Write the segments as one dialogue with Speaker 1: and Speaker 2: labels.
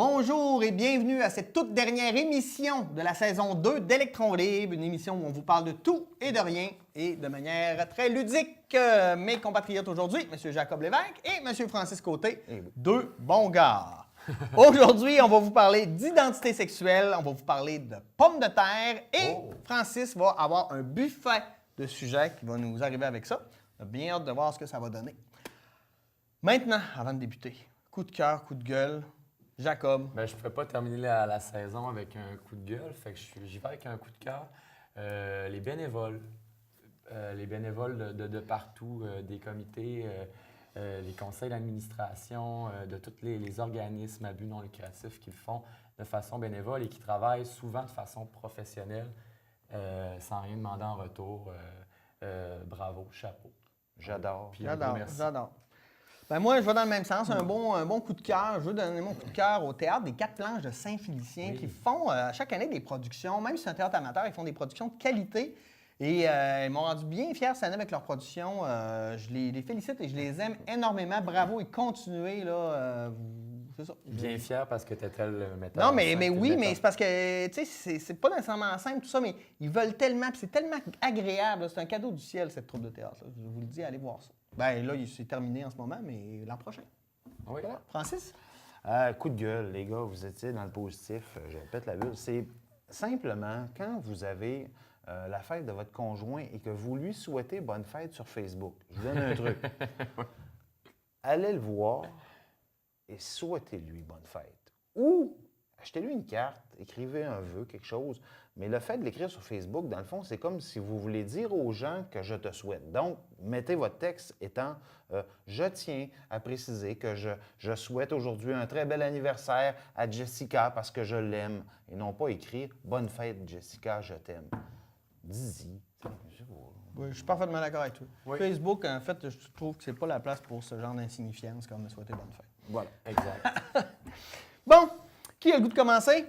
Speaker 1: Bonjour et bienvenue à cette toute dernière émission de la saison 2 d'Électron Libre, une émission où on vous parle de tout et de rien et de manière très ludique. Mes compatriotes aujourd'hui, M. Jacob Lévesque et M. Francis Côté, deux bons gars. Aujourd'hui, on va vous parler d'identité sexuelle, on va vous parler de pommes de terre et Francis va avoir un buffet de sujets qui va nous arriver avec ça. On a bien hâte de voir ce que ça va donner. Maintenant, avant de débuter, coup de cœur, coup de gueule. Jacob.
Speaker 2: Je ne pourrais pas terminer la saison avec un coup de gueule, fait que j'y vais avec un coup de cœur. Les bénévoles. Les bénévoles de partout, des comités, les conseils d'administration, de tous les organismes à but non lucratif qui le font de façon bénévole et qui travaillent souvent de façon professionnelle, sans rien demander en retour. Bravo, chapeau.
Speaker 3: J'adore.
Speaker 1: J'adore. Ben moi, je vais dans le même sens. Un bon coup de cœur. Je veux donner mon coup de cœur au Théâtre des Quatre Planches de Saint-Félicien qui font chaque année des productions. Même si c'est un théâtre amateur, ils font des productions de qualité. Et ils m'ont rendu bien fier cette année avec leur production. Je les félicite et je les aime énormément. Bravo et continuez. Là, c'est ça.
Speaker 2: Bien fier parce que tu étais le metteur.
Speaker 1: Non, mais oui, mais c'est parce que, tu sais, c'est pas nécessairement simple tout ça, mais ils veulent tellement, puis c'est tellement agréable. C'est un cadeau du ciel, cette troupe de théâtre. Là. Je vous le dis, allez voir ça. Ben là, c'est terminé en ce moment, mais l'an prochain.
Speaker 2: Oui.
Speaker 1: Voilà. Francis?
Speaker 3: Coup de gueule, les gars, vous étiez dans le positif. Je pète la bulle. C'est simplement quand vous avez la fête de votre conjoint et que vous lui souhaitez bonne fête sur Facebook. Je vous donne un truc. Allez le voir et souhaitez-lui bonne fête. Ou achetez-lui une carte, écrivez un vœu, quelque chose. Mais le fait de l'écrire sur Facebook, dans le fond, c'est comme si vous voulez dire aux gens que je te souhaite. Donc, mettez votre texte étant je tiens à préciser que je souhaite aujourd'hui un très bel anniversaire à Jessica parce que je l'aime. Et non pas écrire bonne fête, Jessica, je t'aime. Dis-y.
Speaker 1: Oui, je suis parfaitement d'accord avec toi.
Speaker 2: Oui.
Speaker 1: Facebook, en fait, je trouve que c'est pas la place pour ce genre d'insignifiance comme me souhaiter bonne fête.
Speaker 3: Voilà.
Speaker 2: Exact.
Speaker 1: Bon, qui a le goût de commencer?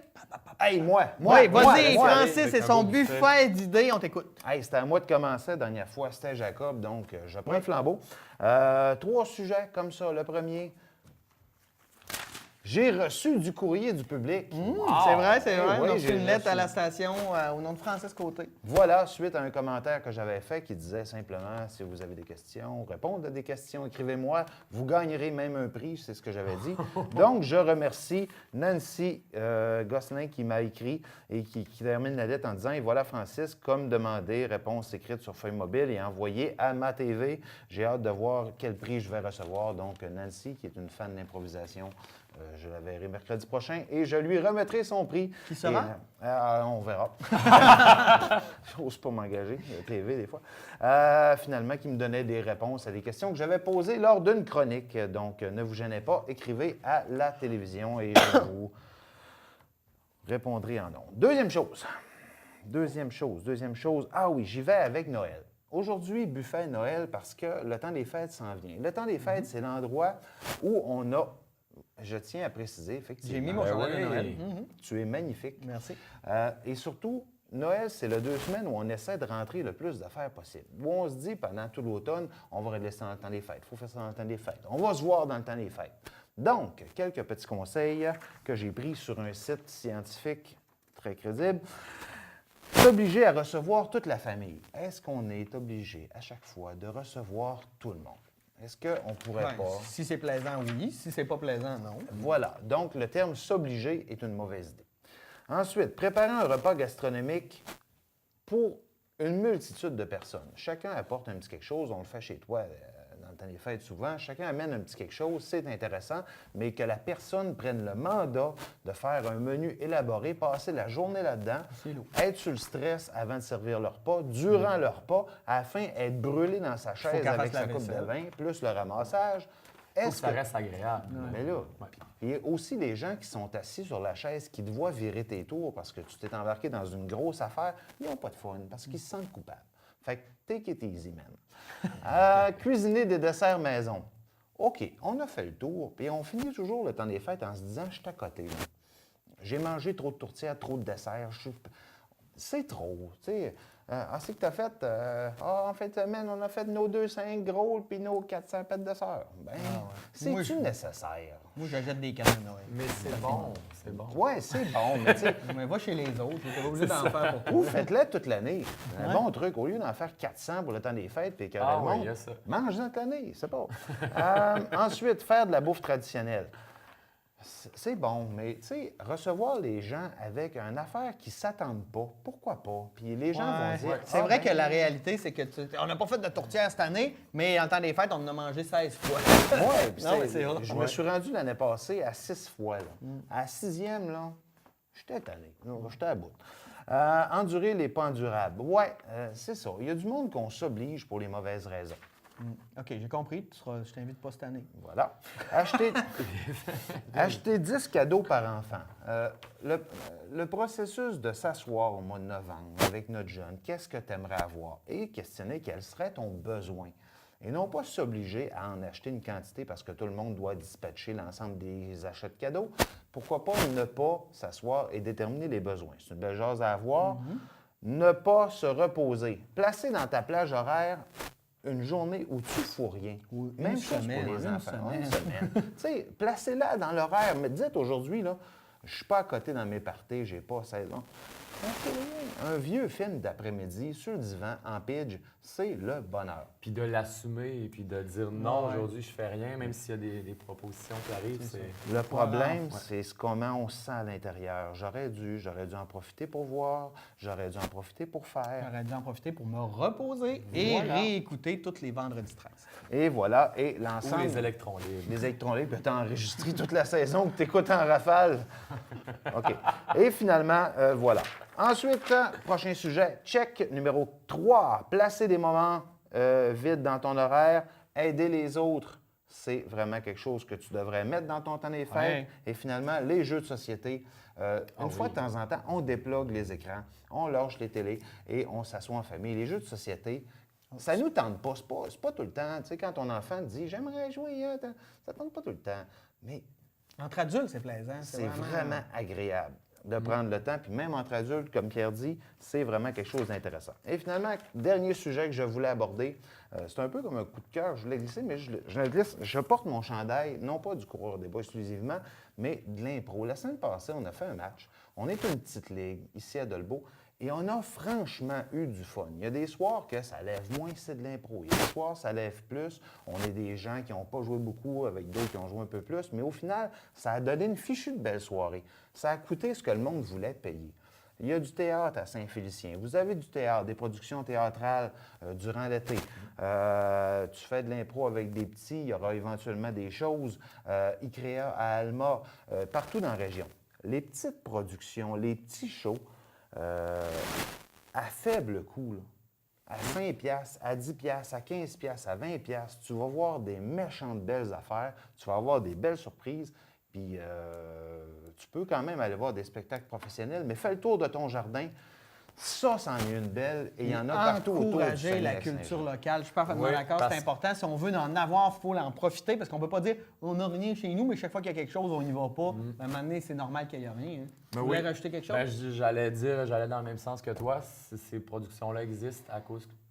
Speaker 3: Hey, moi!
Speaker 1: Oui, vas-y,
Speaker 3: moi.
Speaker 1: Francis
Speaker 2: avec
Speaker 1: et
Speaker 2: un
Speaker 1: son
Speaker 2: beau
Speaker 1: buffet d'idées, on t'écoute.
Speaker 3: Hey, c'était à moi de commencer la dernière fois, c'était Jacob, donc je prends le flambeau. 3 sujets comme ça. Le premier, j'ai reçu du courrier du public.
Speaker 1: C'est vrai,
Speaker 3: Eh oui,
Speaker 1: on a reçu
Speaker 3: j'ai
Speaker 1: une lettre à
Speaker 3: reçu.
Speaker 1: la station au nom de Francis Côté.
Speaker 3: Voilà, suite à un commentaire que j'avais fait qui disait simplement, si vous avez des questions, répondre à des questions, écrivez-moi, vous gagnerez même un prix, c'est ce que j'avais dit. Donc, je remercie Nancy Gosselin qui m'a écrit et qui termine la lettre en disant « Et voilà Francis, comme demandé, réponse écrite sur feuille mobile et envoyée à ma TV. J'ai hâte de voir quel prix je vais recevoir. » Donc, Nancy, qui est une fan d'improvisation, je la verrai mercredi prochain et je lui remettrai son prix.
Speaker 1: Qui sera?
Speaker 3: On verra. J'ose pas m'engager, la TV des fois. Finalement, qui me donnait des réponses à des questions que j'avais posées lors d'une chronique. Donc, ne vous gênez pas, écrivez à la télévision et je vous répondrai en ondes. Deuxième chose. Ah oui, j'y vais avec Noël. Aujourd'hui, buffet Noël parce que le temps des fêtes s'en vient. Le temps des fêtes, c'est l'endroit où on a... Je tiens à préciser, effectivement.
Speaker 1: J'ai mis mon chandail de Noël.
Speaker 3: Tu es magnifique.
Speaker 1: Merci.
Speaker 3: Et surtout, Noël, c'est le 2 semaines où on essaie de rentrer le plus d'affaires possible. Où on se dit, pendant tout l'automne, on va régler ça dans le temps des fêtes. Il faut faire ça dans le temps des fêtes. On va se voir dans le temps des fêtes. Donc, quelques petits conseils que j'ai pris sur un site scientifique très crédible. S'obliger à recevoir toute la famille. Est-ce qu'on est obligé à chaque fois de recevoir tout le monde? Est-ce qu'on pourrait pas...
Speaker 1: Si c'est plaisant, oui. Si c'est pas plaisant, non.
Speaker 3: Voilà. Donc, le terme « s'obliger » est une mauvaise idée. Ensuite, préparer un repas gastronomique pour une multitude de personnes. Chacun apporte un petit quelque chose. On le fait chez toi dans le temps des fêtes souvent. Chacun amène un petit quelque chose. C'est intéressant, mais que la personne prenne le mandat de faire un menu élaboré, passer la journée là-dedans, être sur le stress avant de servir le repas, durant le repas, afin d'être brûlé dans sa chaise avec sa coupe de vin, plus le ramassage.
Speaker 2: Faut que ça reste agréable.
Speaker 3: Mais là, il y a aussi les gens qui sont assis sur la chaise, qui te voient virer tes tours parce que tu t'es embarqué dans une grosse affaire, ils n'ont pas de fun parce qu'ils se sentent coupables. Fait que take it easy, man. Cuisiner des desserts maison. OK, on a fait le tour, puis on finit toujours le temps des fêtes en se disant, je suis à côté. Là. J'ai mangé trop de tourtières, trop de desserts. C'est trop, tu sais. C'est que t'as fait? En fin de semaine, on a fait nos 2,5 gros puis nos 400 pètes de sœur. Ben,
Speaker 1: Moi,
Speaker 3: c'est-tu nécessaire?
Speaker 1: Moi, j'achète des cannes à Noël.
Speaker 2: Mais c'est bon, c'est bon.
Speaker 3: Ouais, c'est bon, mais tu sais,
Speaker 1: Mais va chez les autres, t'es pas obligé d'en faire pour toi.
Speaker 3: ou faites-les toute l'année. Un
Speaker 1: Ouais.
Speaker 3: bon truc, au lieu d'en faire 400 pour le temps des fêtes puis que
Speaker 2: Ah
Speaker 3: le
Speaker 2: oui,
Speaker 3: monde,
Speaker 2: il y a ça.
Speaker 3: mange-en toute l'année, c'est pas. Ensuite, faire de la bouffe traditionnelle. C'est bon, mais tu sais, recevoir les gens avec une affaire qui ne s'attendent pas, pourquoi pas? Puis les gens vont dire.
Speaker 1: C'est vrai que la réalité, c'est que on n'a pas fait de tourtière cette année, mais en temps des fêtes, on en a mangé 16 fois.
Speaker 3: Oui,
Speaker 1: Non, mais c'est vrai.
Speaker 3: je me suis rendu l'année passée à 6 fois. Là. À la 6e, là, j'étais tanné. Non, j'étais à bout. Endurer les pas endurables. Oui, c'est ça. Il y a du monde qu'on s'oblige pour les mauvaises raisons.
Speaker 1: OK, j'ai compris. Je t'invite pas cette année.
Speaker 3: Voilà. Acheter 10 cadeaux par enfant. Le processus de s'asseoir au mois de novembre avec notre jeune, qu'est-ce que tu aimerais avoir? Et questionner quel serait ton besoin. Et non pas s'obliger à en acheter une quantité parce que tout le monde doit dispatcher l'ensemble des achats de cadeaux. Pourquoi pas ne pas s'asseoir et déterminer les besoins? C'est une belle chose à avoir. Ne pas se reposer. Placer dans ta plage horaire une journée où tu ne fous rien.
Speaker 1: Ou
Speaker 3: Même
Speaker 1: une
Speaker 3: chose
Speaker 1: semaine,
Speaker 3: pour les
Speaker 1: une
Speaker 3: enfants.
Speaker 1: semaine.
Speaker 3: Une semaine. Tu sais, placez-la dans l'horaire. Mais dites aujourd'hui, là, je ne suis pas à côté dans mes parties, j'ai pas 16 ans. Un vieux film d'après-midi sur le divan en pidge, c'est le bonheur.
Speaker 2: Puis de l'assumer et puis de dire non,
Speaker 1: Ouais.
Speaker 2: aujourd'hui, je fais rien, même s'il y a des propositions qui arrivent. C'est...
Speaker 3: Le problème,
Speaker 2: Ouais.
Speaker 3: c'est comment on se sent à l'intérieur. J'aurais dû en profiter pour voir, j'aurais dû en profiter pour faire.
Speaker 1: J'aurais dû en profiter pour me reposer et
Speaker 3: Voilà.
Speaker 1: réécouter tous les vendredis 13.
Speaker 3: Et voilà, et
Speaker 2: Ou
Speaker 3: l'ensemble...
Speaker 2: les électrons libres.
Speaker 3: Les électrons libres, tu as enregistré toute la saison que tu écoutes en rafale. OK. Et finalement, voilà. Ensuite, prochain sujet, check numéro 3. Placer des moments vides dans ton horaire, aider les autres. C'est vraiment quelque chose que tu devrais mettre dans ton temps des fêtes.
Speaker 1: Ouais.
Speaker 3: Et finalement, les jeux de société. Une fois de temps en temps, on déplogue les écrans, on lâche les télés et on s'assoit en famille. Les jeux de société, ça nous tente pas. C'est pas tout le temps. Tu sais, quand ton enfant dit « J'aimerais jouer hein, », ça tente pas tout le temps. Mais
Speaker 1: Entre adultes, c'est plaisant.
Speaker 3: c'est vraiment agréable de prendre le temps. Puis même entre adultes, comme Pierre dit, c'est vraiment quelque chose d'intéressant. Et finalement, dernier sujet que je voulais aborder, c'est un peu comme un coup de cœur, je voulais glisser, mais je le glisse. Je porte mon chandail, non pas du coureur des bois exclusivement, mais de l'impro. La semaine passée, on a fait un match. On est une petite ligue ici à Dolbeau. Et on a franchement eu du fun. Il y a des soirs que ça lève moins, c'est de l'impro. Il y a des soirs, ça lève plus. On est des gens qui n'ont pas joué beaucoup avec d'autres qui ont joué un peu plus. Mais au final, ça a donné une fichue de belle soirée. Ça a coûté ce que le monde voulait payer. Il y a du théâtre à Saint-Félicien. Vous avez du théâtre, des productions théâtrales durant l'été. Tu fais de l'impro avec des petits, il y aura éventuellement des choses. ICREA à Alma, partout dans la région. Les petites productions, les petits shows, à faible coût, là, à 5 piastres, à 10 piastres, à 15 piastres, à 20 piastres, tu vas voir des méchantes belles affaires, tu vas avoir des belles surprises, puis tu peux quand même aller voir des spectacles professionnels, mais fais le tour de ton jardin. Ça, c'en est une belle, et il y en a partout autour du
Speaker 1: Encourager la
Speaker 3: Saguenay-Saint-Jean.
Speaker 1: culture locale. Je suis parfaitement
Speaker 2: Oui,
Speaker 1: d'accord,
Speaker 2: parce-
Speaker 1: c'est important. Si on veut en avoir, il faut en profiter parce qu'on ne peut pas dire on n'a rien chez nous, mais chaque fois qu'il y a quelque chose, on n'y va pas. À un moment donné, c'est normal qu'il n'y ait rien. Hein. Tu
Speaker 2: Ben
Speaker 1: voulais
Speaker 2: oui.
Speaker 1: rajouter quelque chose?
Speaker 2: Ben, j'allais dans le même sens que toi. Ces productions-là existent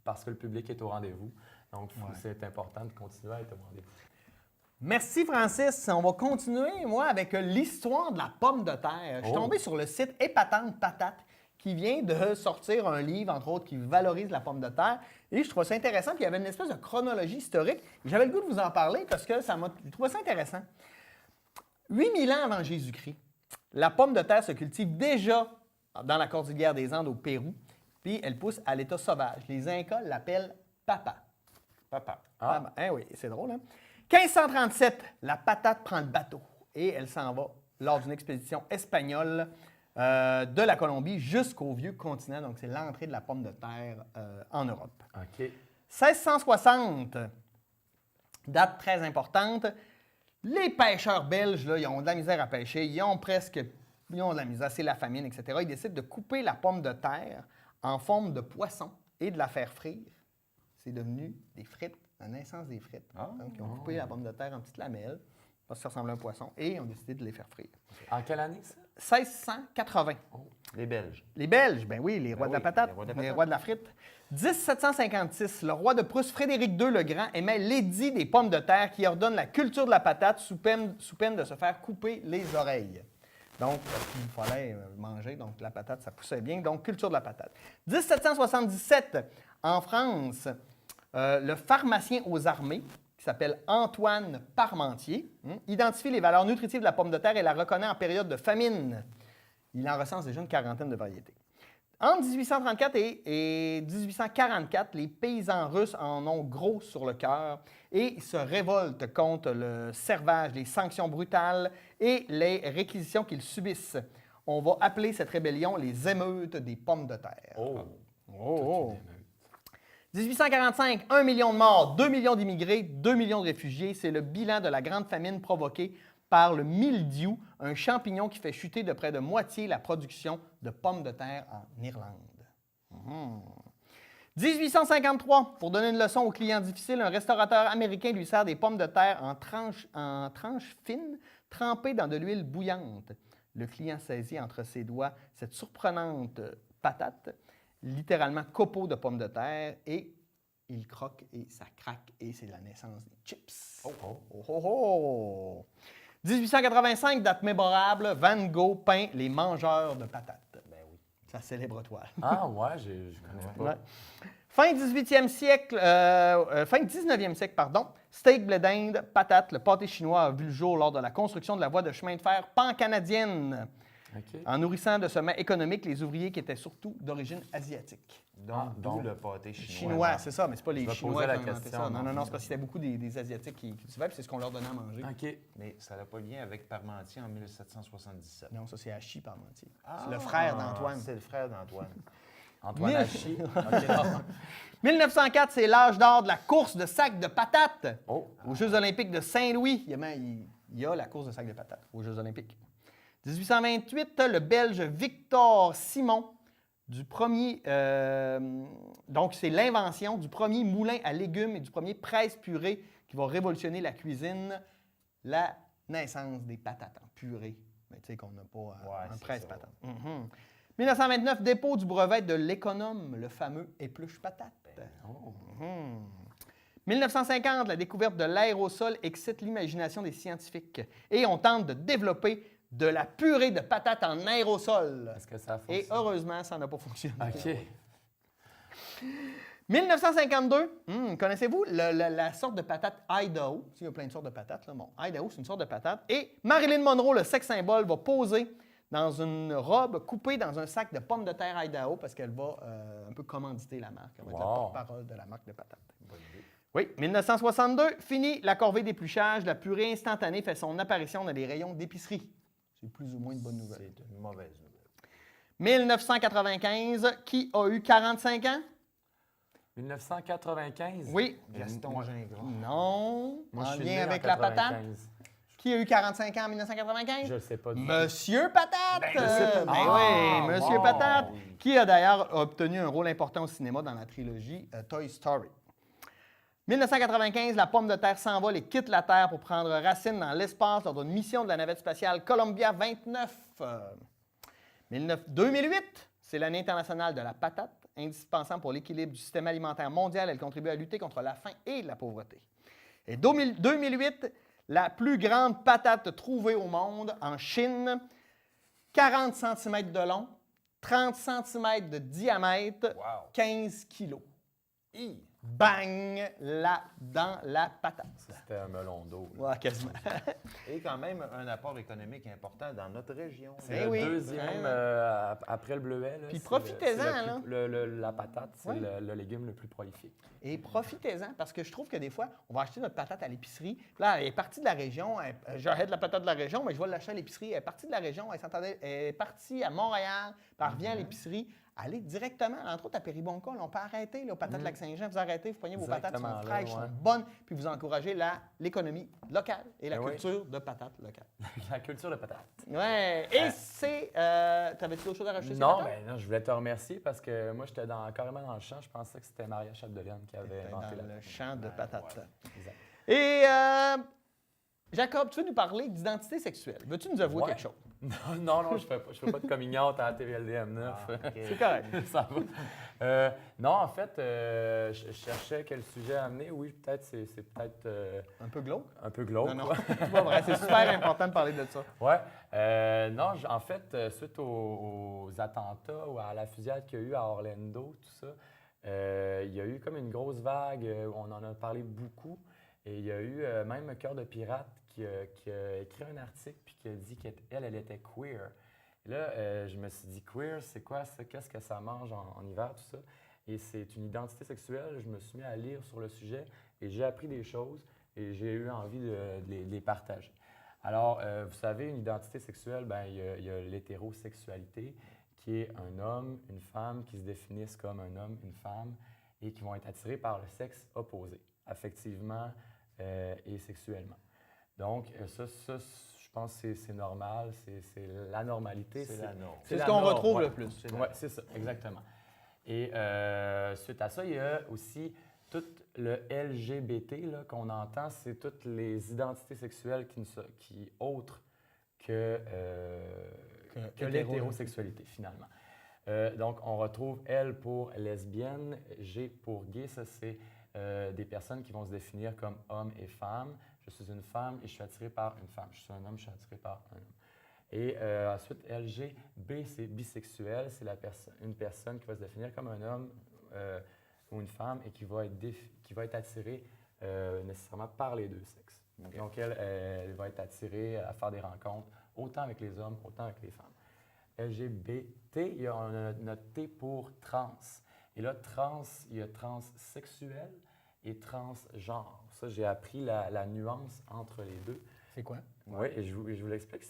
Speaker 2: parce que le public est au rendez-vous. Donc, c'est important de continuer à être au rendez-vous.
Speaker 1: Merci Francis. On va continuer, moi, avec l'histoire de la pomme de terre. Je suis tombé sur le site Épatante Patate qui vient de sortir un livre, entre autres, qui valorise la pomme de terre. Et je trouve ça intéressant. Puis il y avait une espèce de chronologie historique. J'avais le goût de vous en parler parce que je trouvais ça intéressant. 8000 ans avant Jésus-Christ, la pomme de terre se cultive déjà dans la cordillère des Andes au Pérou. Puis elle pousse à l'état sauvage. Les Incas l'appellent papa.
Speaker 3: Papa.
Speaker 1: Ah, ben, hein, oui, c'est drôle, hein? 1537, la patate prend le bateau et elle s'en va lors d'une expédition espagnole de la Colombie jusqu'au vieux continent. Donc, c'est l'entrée de la pomme de terre en Europe.
Speaker 2: OK.
Speaker 1: 1660, date très importante. Les pêcheurs belges, là, ils ont de la misère à pêcher. Ils ont de la misère, c'est la famine, etc. Ils décident de couper la pomme de terre en forme de poisson et de la faire frire. C'est devenu des frites, la naissance des frites. Donc, ils ont coupé la pomme de terre en petites lamelles, parce que ça ressemblait à un poisson, et ont décidé de les faire frire.
Speaker 2: En quelle année, ça?
Speaker 1: 1680.
Speaker 3: Les Belges.
Speaker 1: Les Belges, ben oui, les rois de la
Speaker 3: oui,
Speaker 1: patate,
Speaker 3: les rois de la
Speaker 1: les
Speaker 3: patate.
Speaker 1: rois de la frite. 1756, le roi de Prusse, Frédéric II le Grand, émet l'édit des pommes de terre qui ordonne la culture de la patate sous peine de se faire couper les oreilles. Donc, parce qu'il fallait manger, donc la patate, ça poussait bien. Donc, culture de la patate. 1777, en France, le pharmacien aux armées, qui s'appelle Antoine Parmentier, identifie les valeurs nutritives de la pomme de terre et la reconnaît en période de famine. Il en recense déjà une quarantaine de variétés. Entre 1834 et 1844, les paysans russes en ont gros sur le cœur et se révoltent contre le servage, les sanctions brutales et les réquisitions qu'ils subissent. On va appeler cette rébellion les émeutes des pommes de terre.
Speaker 2: Oh!
Speaker 1: Oh. 1845, 1 million de morts, 2 millions d'immigrés, 2 millions de réfugiés. C'est le bilan de la grande famine provoquée par le mildiou, un champignon qui fait chuter de près de moitié la production de pommes de terre en Irlande. 1853, pour donner une leçon aux clients difficiles, un restaurateur américain lui sert des pommes de terre en tranches fines, trempées dans de l'huile bouillante. Le client saisit entre ses doigts cette surprenante patate, littéralement copeaux de pommes de terre, et il croque et ça craque, et c'est la naissance des chips.
Speaker 2: Oh, oh.
Speaker 1: Oh, oh, oh. 1885, date mémorable, Van Gogh peint Les Mangeurs de patates.
Speaker 3: Ben oui.
Speaker 1: Sa célèbre toile.
Speaker 2: Ah, ouais, je connais pas.
Speaker 1: Ouais. Fin 18e siècle, fin 19e siècle, pardon, steak, blé d'Inde, patate, le pâté chinois a vu le jour lors de la construction de la voie de chemin de fer pan-canadienne.
Speaker 2: OK.
Speaker 1: En nourrissant de sommets économiques les ouvriers qui étaient surtout d'origine asiatique.
Speaker 3: Donc, le pâté chinois.
Speaker 1: Chinois, c'est ça, mais c'est pas les
Speaker 2: Je vais
Speaker 1: Chinois
Speaker 2: poser
Speaker 1: qui
Speaker 2: la
Speaker 1: ont inventé
Speaker 2: question,
Speaker 1: ça. Non,
Speaker 2: non.
Speaker 1: non, c'est parce qu'il y avait beaucoup des Asiatiques qui cultivaient, puis c'est ce qu'on leur donnait à manger.
Speaker 2: OK.
Speaker 3: Mais ça n'a pas de lien avec Parmentier en 1777.
Speaker 1: Non, ça c'est Hachi Parmentier.
Speaker 3: Ah,
Speaker 1: C'est le frère d'Antoine.
Speaker 3: C'est le frère d'Antoine.
Speaker 2: Antoine
Speaker 1: Mille-
Speaker 2: Hachi. OK, non.
Speaker 1: 1904, c'est l'âge d'or de la course de sac de patates.
Speaker 2: Oh!
Speaker 1: Aux Jeux olympiques de Saint-Louis, il y a la course de sac de patates aux Jeux olympiques. 1828, le Belge Victor Simon, du premier, donc c'est l'invention du premier moulin à légumes et du premier presse-purée qui va révolutionner la cuisine, la naissance des patates en purée. Mais tu sais qu'on n'a pas un
Speaker 3: c'est
Speaker 1: presse-patate.
Speaker 3: ça.
Speaker 1: 1929, dépôt du brevet de l'économe, le fameux épluche-patate.
Speaker 2: Oh.
Speaker 1: 1950, la découverte de l'aérosol excite l'imagination des scientifiques et on tente de développer de la purée de patates en aérosol.
Speaker 2: Est-ce que ça a
Speaker 1: Et
Speaker 2: fonctionné?
Speaker 1: heureusement, ça n'a pas fonctionné.
Speaker 2: OK.
Speaker 1: 1952, connaissez-vous la sorte de patate Idaho? Il y a plein de sortes de patates. Là. Bon, Idaho, c'est une sorte de patate. Et Marilyn Monroe, le sex symbole, va poser dans une robe coupée dans un sac de pommes de terre Idaho parce qu'elle va un peu commanditer la marque. Elle va être la
Speaker 2: Wow.
Speaker 1: porte-parole de la marque de patates. Oui, 1962, fini la corvée d'épluchage. La purée instantanée fait son apparition dans les rayons d'épicerie. C'est plus ou moins une bonne nouvelle.
Speaker 3: C'est une mauvaise nouvelle.
Speaker 1: 1995, qui a eu 45 ans?
Speaker 2: 1995?
Speaker 1: Oui.
Speaker 3: Gaston Gingras.
Speaker 1: Non.
Speaker 2: Moi, je
Speaker 1: En
Speaker 2: suis
Speaker 1: lien
Speaker 2: né
Speaker 1: avec
Speaker 2: en
Speaker 1: la patate.
Speaker 2: 95.
Speaker 1: Qui a eu 45 ans en 1995?
Speaker 2: Je le sais pas du tout.
Speaker 1: Monsieur Patate!
Speaker 2: Monsieur Patate.
Speaker 1: Ben
Speaker 2: Ah,
Speaker 1: oui, Monsieur
Speaker 2: wow.
Speaker 1: Patate, qui a d'ailleurs obtenu un rôle important au cinéma dans la trilogie Toy Story. 1995, la pomme de terre s'envole et quitte la Terre pour prendre racine dans l'espace lors d'une mission de la navette spatiale Columbia 29. 2008, c'est l'année internationale de la patate, indispensable pour l'équilibre du système alimentaire mondial. Elle contribue à lutter contre la faim et la pauvreté. Et 2008, la plus grande patate trouvée au monde en Chine, 40 cm de long, 30 cm de diamètre,
Speaker 3: Wow.
Speaker 1: 15 kilos. Bang! Là, dans la patate.
Speaker 2: C'était un melon d'eau. là.
Speaker 1: Ouais, quasiment.
Speaker 3: Et quand même un apport économique important dans notre région.
Speaker 1: Eh
Speaker 2: Le
Speaker 1: oui.
Speaker 2: deuxième, après le bleuet. Là,
Speaker 1: Puis
Speaker 2: c'est
Speaker 1: profitez-en,
Speaker 2: c'est
Speaker 1: là.
Speaker 2: la patate, c'est
Speaker 1: Oui.
Speaker 2: le légume le plus prolifique.
Speaker 1: Et profitez-en, parce que je trouve que des fois, on va acheter notre patate à l'épicerie. Puis là, elle est partie de la région. J'arrête la patate de la région, mais je vais l'acheter à l'épicerie. Elle est partie de la région, elle est partie à Montréal, puis elle revient à l'épicerie. Allez directement, entre autres à Péribonca, là, on peut arrêter, là, aux patates Lac-Saint-Jean, vous arrêtez, vous prenez vos patates, elles sont
Speaker 2: Directement là,
Speaker 1: fraîches,
Speaker 2: ouais.
Speaker 1: sont bonnes, puis vous encouragez l'économie locale et la
Speaker 2: Ben oui.
Speaker 1: culture de patates locales.
Speaker 2: La culture de patate.
Speaker 1: Ouais, et c'est... T'avais-tu d'autres choses à rajouter sur
Speaker 2: Non,
Speaker 1: les patates?
Speaker 2: mais non, je voulais te remercier parce que moi, j'étais carrément dans le champ. Je pensais que c'était Maria Chapdelaine qui avait inventé
Speaker 1: Dans
Speaker 2: la
Speaker 1: le champ de patates.
Speaker 2: Exact.
Speaker 1: Et Jacob, tu veux nous parler d'identité sexuelle. Veux-tu nous avouer
Speaker 2: Ouais.
Speaker 1: quelque chose?
Speaker 2: Non, je fais pas de coming out à la TVLDM9.
Speaker 3: Ah, ok.
Speaker 1: C'est correct.
Speaker 2: Ça va. Non, en fait, je cherchais quel sujet amener. Oui, peut-être, c'est peut-être
Speaker 1: Un peu glauque?
Speaker 2: un peu glauque.
Speaker 1: Non, non,
Speaker 2: quoi.
Speaker 1: c'est pas vrai. C'est super important de parler de ça.
Speaker 2: Ouais. Non, en fait, suite aux attentats ou à la fusillade qu'il y a eu à Orlando, tout ça, il y a eu comme une grosse vague. On en a parlé beaucoup. Et il y a eu même Cœur de pirate qui a écrit un article puis qui a dit qu'elle était queer. Et là, je me suis dit, queer, c'est quoi ça? Qu'est-ce que ça mange en hiver, tout ça? Et c'est une identité sexuelle. Je me suis mis à lire sur le sujet et j'ai appris des choses et j'ai eu envie de les partager. Alors, vous savez, une identité sexuelle, ben, il y a l'hétérosexualité, qui est un homme, une femme qui se définissent comme un homme, une femme et qui vont être attirés par le sexe opposé, affectivement et sexuellement. Donc, ça, je pense que c'est normal, c'est la normalité.
Speaker 3: C'est la norme.
Speaker 1: C'est ce
Speaker 2: la
Speaker 1: qu'on
Speaker 2: norme,
Speaker 1: retrouve
Speaker 2: ouais.
Speaker 1: le plus.
Speaker 2: Oui, c'est ça, exactement. Et suite à ça, il y a aussi tout le LGBT là, qu'on entend, c'est toutes les identités sexuelles qui autres que l'hétérosexualité, finalement. Donc, on retrouve L pour lesbienne, G pour gay. Ça, c'est des personnes qui vont se définir comme hommes et femmes. Je suis une femme et je suis attiré par une femme. Je suis un homme, je suis attiré par un homme. Et ensuite, LG, B, c'est bisexuel. C'est une personne qui va se définir comme un homme ou une femme et qui va être attirée nécessairement par les deux sexes.
Speaker 3: Okay.
Speaker 2: Donc, elle va être attirée à faire des rencontres autant avec les hommes, autant avec les femmes. LGBT, il y a notre T pour trans. Et là, trans, il y a transsexuel et transgenre. Ça, j'ai appris la nuance entre les deux.
Speaker 1: C'est quoi?
Speaker 2: Oui, et je vous l'explique.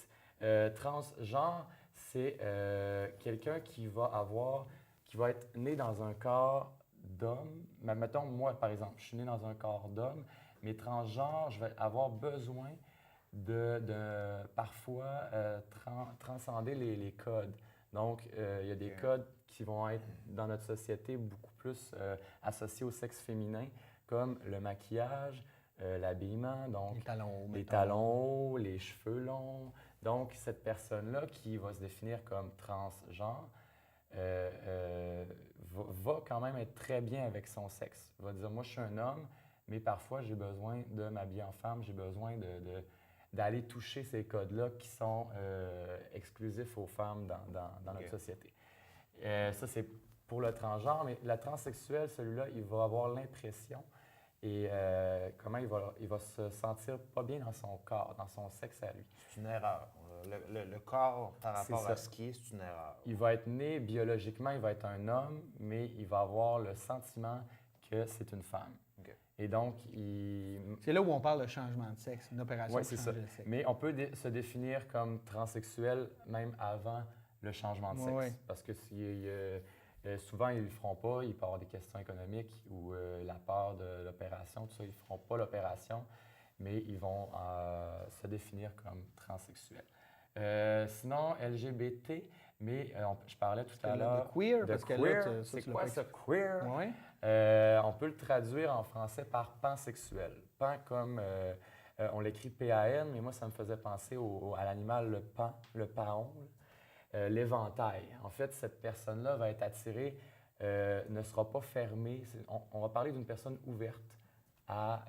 Speaker 2: Transgenre, c'est quelqu'un qui va être né dans un corps d'homme. Mais mettons, moi, par exemple, je suis né dans un corps d'homme, mais transgenre, je vais avoir besoin de parfois transcender les codes. Donc, il y a des codes qui vont être dans notre société beaucoup plus associés au sexe féminin, comme le maquillage, l'habillement, donc les talons hauts, les cheveux longs. Donc, cette personne-là qui va se définir comme transgenre va quand même être très bien avec son sexe. Va dire, moi, je suis un homme, mais parfois, j'ai besoin de m'habiller en femme, j'ai besoin d'aller toucher ces codes-là qui sont exclusifs aux femmes dans notre société. Ça, c'est pour le transgenre, mais la transsexuelle, celui-là, il va avoir l'impression et comment il va se sentir pas bien dans son corps, dans son sexe à lui.
Speaker 3: C'est une erreur. Le corps, par rapport
Speaker 2: C'est ça.
Speaker 3: à ce qui est, c'est une erreur.
Speaker 2: Il va être né biologiquement, il va être un homme, mais il va avoir le sentiment que c'est une femme.
Speaker 3: OK.
Speaker 2: Et donc,
Speaker 1: C'est là où on parle de changement de sexe, une opération
Speaker 2: ouais,
Speaker 1: de
Speaker 2: c'est
Speaker 1: changer
Speaker 2: ça.
Speaker 1: de sexe.
Speaker 2: Mais on peut se définir comme transsexuel même avant le changement de sexe.
Speaker 1: Ouais.
Speaker 2: Parce que souvent, ils ne le feront pas. Il peut y avoir des questions économiques ou la peur de l'opération, tout ça. Ils ne feront pas l'opération, mais ils vont se définir comme transsexuels. Sinon, LGBT, mais je parlais tout à l'heure
Speaker 1: de queer, parce que là,
Speaker 2: queer.
Speaker 1: ça,
Speaker 2: C'est
Speaker 1: tu
Speaker 2: quoi
Speaker 1: l'as pas
Speaker 2: ça, queer?
Speaker 1: Ouais.
Speaker 2: On peut le traduire en français par pansexuel. Pan comme, on l'écrit P-A-N, mais moi, ça me faisait penser à l'animal le pan, le paon, l'éventail. En fait, cette personne-là va être attirée, ne sera pas fermée. On va parler d'une personne ouverte à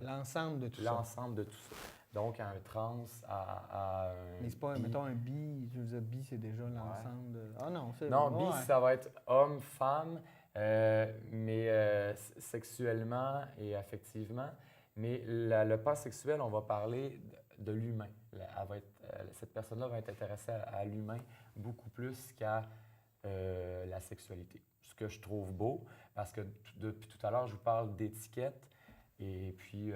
Speaker 1: L'ensemble de tout ça.
Speaker 2: l'ensemble de tout ça. Donc, à un trans, à un
Speaker 1: Mais c'est pas,
Speaker 2: bi.
Speaker 1: mettons, un bi. Je veux dire, bi, c'est déjà l'ensemble de... Ah non, c'est...
Speaker 2: Non,
Speaker 1: ouais.
Speaker 2: bi, ça va être homme, femme, mais sexuellement et affectivement. Mais le pansexuel, on va parler de l'humain. Cette personne-là va être intéressée à l'humain beaucoup plus qu'à la sexualité. Ce que je trouve beau, parce que depuis tout à l'heure, je vous parle d'étiquette. Et puis,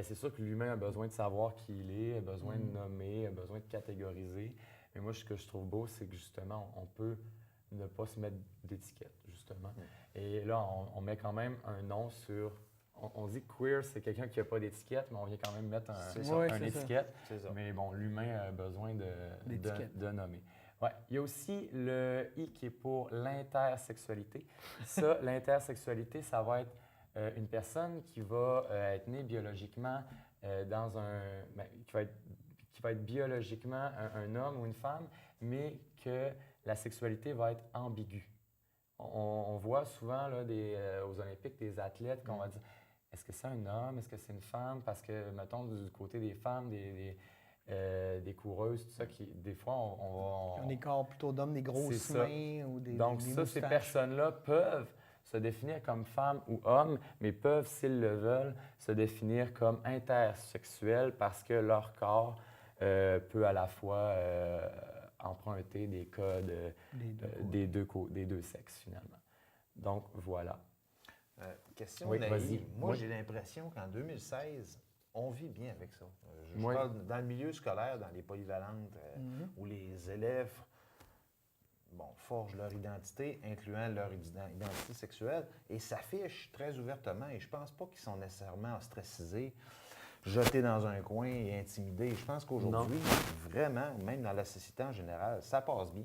Speaker 2: c'est sûr que l'humain a besoin de savoir qui il est, a besoin de nommer, a besoin de catégoriser. Mais moi, ce que je trouve beau, c'est que justement, on peut ne pas se mettre d'étiquette, justement. Et là, on met quand même un nom sur... On dit que queer, c'est quelqu'un qui n'a pas d'étiquette, mais on vient quand même mettre une étiquette.
Speaker 3: C'est ça.
Speaker 2: Mais bon, l'humain a besoin
Speaker 1: D'étiquette.
Speaker 2: de nommer. Ouais. Il y a aussi le I qui est pour l'intersexualité. Ça, l'intersexualité, ça va être une personne qui va être née biologiquement qui va être biologiquement un homme ou une femme, mais que la sexualité va être ambiguë. On voit souvent là, aux Olympiques des athlètes qu'on va dire est-ce que c'est un homme, est-ce que c'est une femme? Parce que, mettons, du côté des femmes, des coureuses, tout ça, qui, des fois, on
Speaker 1: Ils ont des corps plutôt d'hommes, des grosses
Speaker 2: C'est ça.
Speaker 1: mains ou des
Speaker 2: Donc,
Speaker 1: des
Speaker 2: ça, ces
Speaker 1: moustaches.
Speaker 2: personnes-là peuvent se définir comme femmes ou hommes, mais peuvent, s'ils le veulent, se définir comme intersexuels parce que leur corps peut à la fois emprunter des codes des deux sexes, finalement. Donc, voilà.
Speaker 3: Question
Speaker 2: Oui,
Speaker 3: naïve.
Speaker 2: vas-y.
Speaker 3: Moi,
Speaker 2: Oui.
Speaker 3: j'ai l'impression qu'en 2016, on vit bien avec ça. Je
Speaker 2: Oui.
Speaker 3: parle dans le milieu scolaire, dans les polyvalentes, où les élèves forgent leur identité, incluant leur identité sexuelle, et s'affichent très ouvertement. Et je pense pas qu'ils sont nécessairement ostracisés, jetés dans un coin et intimidés. Je pense qu'aujourd'hui, vraiment, même dans la société en général, ça passe bien.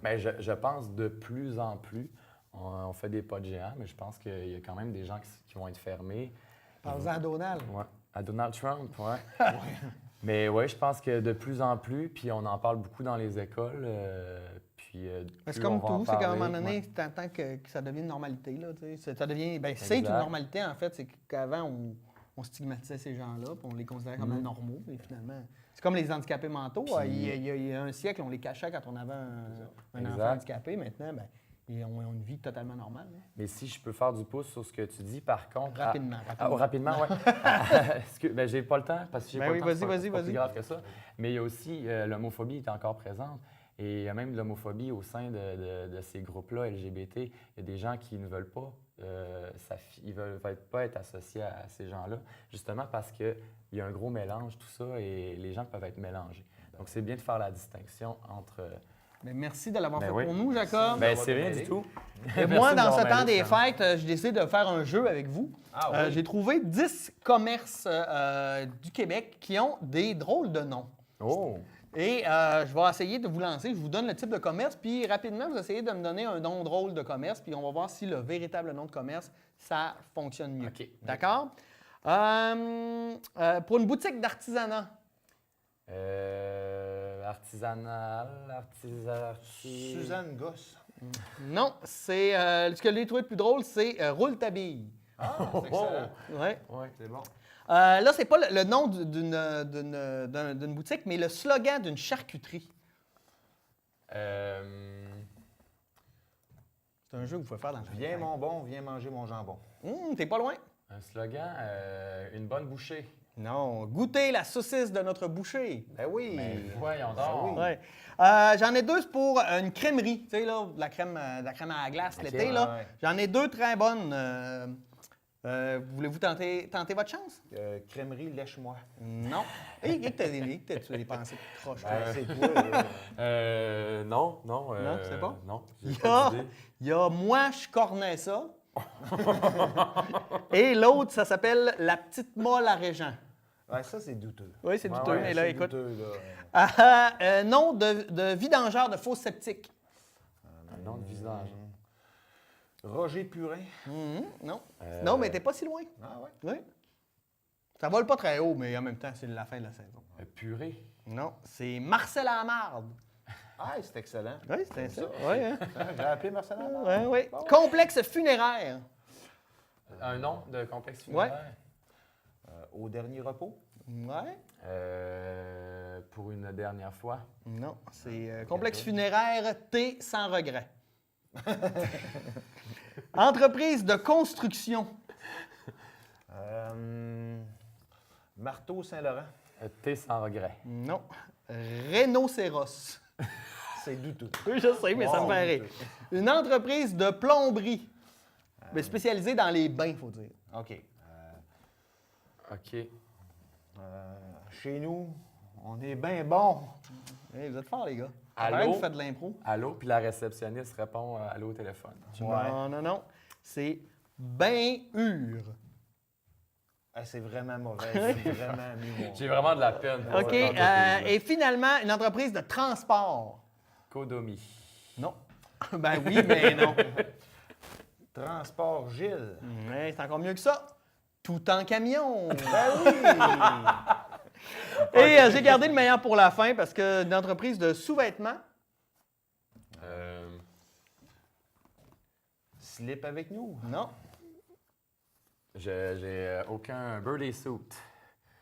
Speaker 2: Bien, je pense de plus en plus. On fait des pas de géant, mais je pense qu'il y a quand même des gens qui vont être fermés.
Speaker 1: Parle-en à Donald.
Speaker 2: Ouais. À Donald Trump, oui. Mais oui, je pense que de plus en plus, puis on en parle beaucoup dans les écoles.
Speaker 1: Mais
Speaker 2: plus
Speaker 1: c'est comme
Speaker 2: on va en
Speaker 1: tout, c'est qu'à un
Speaker 2: parler,
Speaker 1: moment donné,
Speaker 2: ouais.
Speaker 1: tu attends que ça devienne une normalité. Là, tu sais. Ça devient, c'est une
Speaker 2: Exact.
Speaker 1: normalité, en fait. C'est qu'avant, on stigmatisait ces gens-là, puis on les considérait comme anormaux. Et finalement, c'est comme les handicapés mentaux.
Speaker 2: Puis-
Speaker 1: Il y a un siècle, on les cachait quand on avait un enfant
Speaker 2: Exact.
Speaker 1: handicapé. Maintenant, ils ont une vie totalement normale. Là.
Speaker 2: Mais si je peux faire du pouce sur ce que tu dis, par contre...
Speaker 1: Rapidement.
Speaker 2: Rapidement, oui. J'ai pas le temps, parce que j'ai
Speaker 1: Ben
Speaker 2: pas
Speaker 1: oui,
Speaker 2: le temps.
Speaker 1: vas-y,
Speaker 2: c'est pas-
Speaker 1: vas-y,
Speaker 2: c'est pas
Speaker 1: vas-y.
Speaker 2: plus grave que ça. Mais il y a aussi, l'homophobie est encore présente. Et il y a même de l'homophobie au sein de ces groupes-là, LGBT. Il y a des gens qui ne veulent pas, ils veulent pas être associés à ces gens-là, justement parce qu'il y a un gros mélange, tout ça, et les gens peuvent être mélangés. Donc, c'est bien de faire la distinction entre...
Speaker 1: Mais merci de l'avoir
Speaker 2: Ben
Speaker 1: fait
Speaker 2: oui.
Speaker 1: pour nous, Jacob.
Speaker 2: Ben, c'est rien du tout.
Speaker 1: Et
Speaker 2: Merci
Speaker 1: moi,
Speaker 2: de
Speaker 1: dans ce
Speaker 2: m'avoir
Speaker 1: temps
Speaker 2: mêlé,
Speaker 1: des
Speaker 2: Sam.
Speaker 1: fêtes, j'ai décidé de faire un jeu avec vous.
Speaker 3: Ah oui?
Speaker 1: J'ai trouvé 10 commerces du Québec qui ont des drôles de noms.
Speaker 2: Oh!
Speaker 1: Et je vais essayer de vous lancer. Je vous donne le type de commerce, puis rapidement, vous essayez de me donner un nom drôle de commerce, puis on va voir si le véritable nom de commerce, ça fonctionne mieux.
Speaker 2: OK.
Speaker 1: D'accord? Pour une boutique d'artisanat.
Speaker 3: Suzanne Gosse.
Speaker 1: Non, c'est ce que j'ai trouvé le plus drôle, c'est Roule ta bille.
Speaker 3: Ah, c'est excellent.
Speaker 1: Ouais.
Speaker 2: Ouais.
Speaker 3: C'est bon.
Speaker 1: Là, c'est pas le nom d'une boutique, mais le slogan d'une charcuterie.
Speaker 2: Euh,
Speaker 1: C'est un jeu que vous pouvez faire dans le
Speaker 3: Viens mon bon, viens manger mon jambon.
Speaker 1: T'es pas loin?
Speaker 2: un slogan, une bonne bouchée.
Speaker 1: Non, goûtez la saucisse de notre boucher.
Speaker 3: Ben oui.
Speaker 2: Voyons
Speaker 3: Ben
Speaker 2: donc.
Speaker 3: oui.
Speaker 1: Ouais. J'en ai deux pour une crèmerie, tu sais, là, de la crème à la glace l'été. Là.
Speaker 3: ouais.
Speaker 1: J'en ai deux très bonnes. Voulez-vous tenter votre chance?
Speaker 3: Crèmerie, lèche-moi.
Speaker 1: Non. Et que tu as des pensées de croche. toi.
Speaker 3: Ben, c'est toi. là.
Speaker 2: Non.
Speaker 1: Non, tu sais pas?
Speaker 2: Non,
Speaker 1: Il
Speaker 2: j'ai
Speaker 1: y
Speaker 2: pas
Speaker 1: a,
Speaker 2: d'idée.
Speaker 1: il y a Moi, je cornais ça. Et l'autre, ça s'appelle La petite molle à Régent.
Speaker 3: Ouais, ça, c'est douteux.
Speaker 1: Oui, c'est
Speaker 2: Ouais,
Speaker 1: douteux.
Speaker 2: ouais,
Speaker 1: mais là,
Speaker 3: C'est
Speaker 1: écoute.
Speaker 3: douteux, là.
Speaker 1: Nom de vidangeur de faux sceptiques.
Speaker 2: Un nom de visage.
Speaker 3: Roger Purin.
Speaker 1: Non. Non, mais t'es pas si loin.
Speaker 3: Ah ouais?
Speaker 1: Oui. Ça vole pas très haut, mais en même temps, c'est la fin de la saison.
Speaker 2: Purée.
Speaker 1: Non, c'est Marcel Amarde.
Speaker 3: Ah, c'est excellent.
Speaker 1: Oui, c'était ça.
Speaker 3: ça.
Speaker 1: Oui, hein?
Speaker 3: J'ai appelé Marcel Amand.
Speaker 1: Oui, oui.
Speaker 3: Bon.
Speaker 1: Complexe funéraire.
Speaker 2: Un nom de complexe funéraire.
Speaker 3: Au dernier repos.
Speaker 1: Ouais.
Speaker 2: Pour une dernière fois.
Speaker 1: Non, c'est complexe funéraire T sans regret. Entreprise de construction.
Speaker 3: Marteau Saint-Laurent.
Speaker 2: Thé sans regret.
Speaker 1: Non. Rhinocéros.
Speaker 3: C'est douteux.
Speaker 1: Oui, je sais, mais ça me fait rire. Une entreprise de plomberie. Mais spécialisée dans les bains, il faut dire.
Speaker 3: OK.
Speaker 2: OK.
Speaker 3: Chez nous, on est bien bon.
Speaker 1: Hey, vous êtes forts, les gars.
Speaker 2: Allô?
Speaker 1: Pareil, vous faites de l'impro.
Speaker 2: Allô, puis la réceptionniste répond allô au téléphone.
Speaker 1: Non, non, non. C'est bain ur.
Speaker 3: C'est vraiment mauvais. C'est vraiment mis
Speaker 2: J'ai vraiment de la peine. pour
Speaker 1: OK.
Speaker 2: cette entreprise-là.
Speaker 1: Et finalement, une entreprise de transport.
Speaker 2: Codomi.
Speaker 1: Non. Ben oui, mais non.
Speaker 3: Transport Gilles.
Speaker 1: Mais c'est encore mieux que ça. Tout en camion.
Speaker 3: Ben oui!
Speaker 1: Et j'ai gardé le meilleur pour la fin parce que une entreprise de sous-vêtements.
Speaker 3: Slip avec nous.
Speaker 1: Non.
Speaker 2: J'ai aucun birthday suit.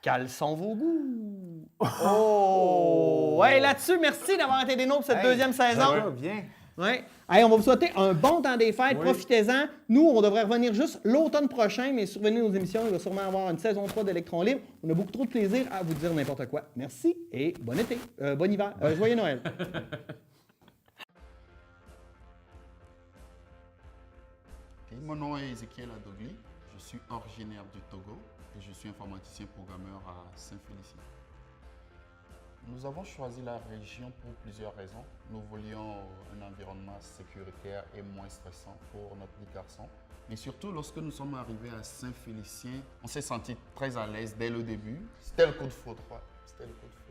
Speaker 1: Quels sont vos goûts? Oh! Ouais, là-dessus, merci d'avoir été des nôtres pour cette deuxième saison.
Speaker 3: Ça va bien.
Speaker 1: Ouais. Hey, on va vous souhaiter un bon temps des fêtes.
Speaker 2: Oui.
Speaker 1: Profitez-en. Nous, on devrait revenir juste l'automne prochain, mais survenez nos émissions. Il va sûrement avoir une saison 3 d'Électron Libre. On a beaucoup trop de plaisir à vous dire n'importe quoi. Merci et bon été. Bon hiver. Joyeux Noël.
Speaker 4: Ok, mon nom est Ezekiel Adogli, je suis originaire du Togo et je suis informaticien programmeur à Saint-Félicien. Nous avons choisi la région pour plusieurs raisons. Nous voulions un environnement sécuritaire et moins stressant pour notre petit garçon. Mais surtout, lorsque nous sommes arrivés à Saint-Félicien, on s'est senti très à l'aise dès le début. C'était le coup de foudre, ouais. C'était le coup de foudre.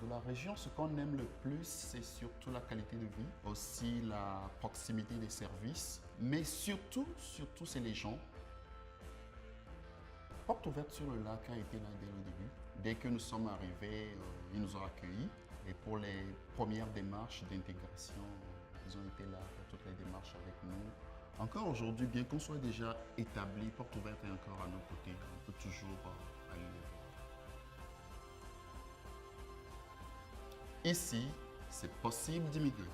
Speaker 4: De la région, ce qu'on aime le plus, c'est surtout la qualité de vie, aussi la proximité des services, mais surtout, c'est les gens. Porte ouverte sur le lac a été là dès le début. Dès que nous sommes arrivés, ils nous ont accueillis. Et pour les premières démarches d'intégration, ils ont été là pour toutes les démarches avec nous. Encore aujourd'hui, bien qu'on soit déjà établi, Porte ouverte est encore à nos côtés. On peut toujours aller les voir. Ici, c'est possible d'immigrer.